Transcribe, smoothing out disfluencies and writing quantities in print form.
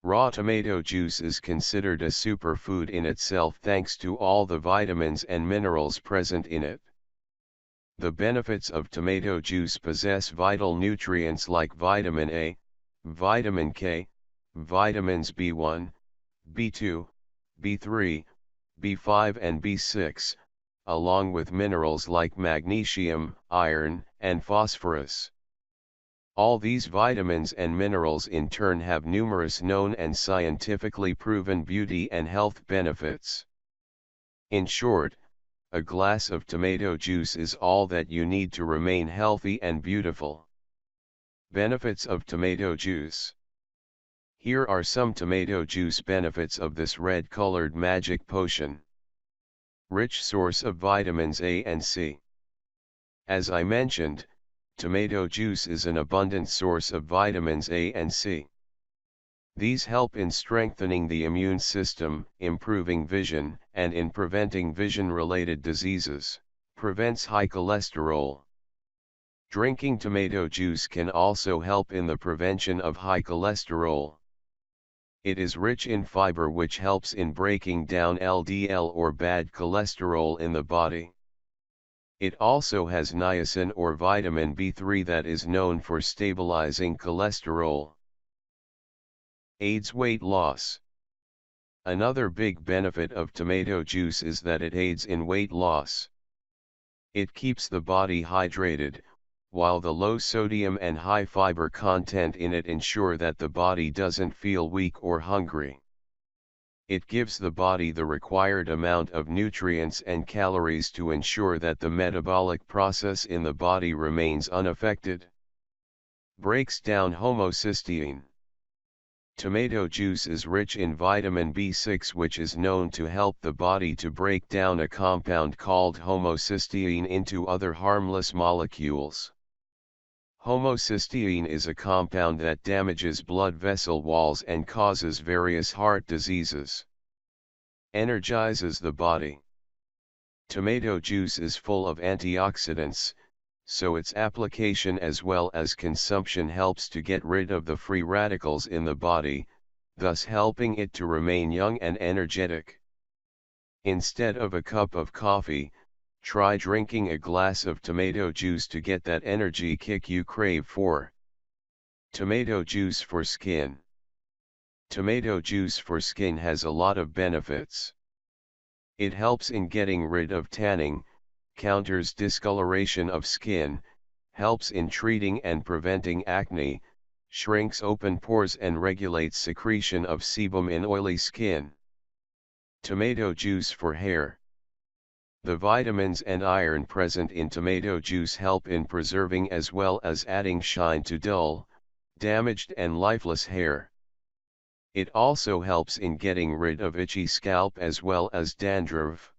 Raw tomato juice is considered a superfood in itself thanks to all the vitamins and minerals present in it. The benefits of tomato juice possess vital nutrients like vitamin A, vitamin K, vitamins B1, B2, B3, B5 and B6, along with minerals like magnesium, iron, and phosphorus. All these vitamins and minerals in turn have numerous known and scientifically proven beauty and health benefits. In short, a glass of tomato juice is all that you need to remain healthy and beautiful. Benefits of tomato juice. Here are some tomato juice benefits of this red-colored magic potion. Rich source of vitamins A and C. As I mentioned, tomato juice is an abundant source of vitamins A and C. These help in strengthening the immune system, improving vision, and in preventing vision-related diseases. Prevents high cholesterol. Drinking tomato juice can also help in the prevention of high cholesterol. It is rich in fiber, which helps in breaking down LDL or bad cholesterol in the body. It also has niacin or vitamin B3 that is known for stabilizing cholesterol. Aids weight loss. Another big benefit of tomato juice is that it aids in weight loss. It keeps the body hydrated, while the low sodium and high fiber content in it ensure that the body doesn't feel weak or hungry. It gives the body the required amount of nutrients and calories to ensure that the metabolic process in the body remains unaffected. Breaks down homocysteine. Tomato juice is rich in vitamin B6, which is known to help the body to break down a compound called homocysteine into other harmless molecules. Homocysteine is a compound that damages blood vessel walls and causes various heart diseases. Energizes the body. Tomato juice is full of antioxidants, so its application as well as consumption helps to get rid of the free radicals in the body, thus helping it to remain young and energetic. Instead of a cup of coffee, try drinking a glass of tomato juice to get that energy kick you crave for. Tomato juice for skin. Tomato juice for skin has a lot of benefits. It helps in getting rid of tanning, counters discoloration of skin, helps in treating and preventing acne, shrinks open pores and regulates secretion of sebum in oily skin. Tomato juice for hair. The vitamins and iron present in tomato juice help in preserving as well as adding shine to dull, damaged and lifeless hair. It also helps in getting rid of itchy scalp as well as dandruff.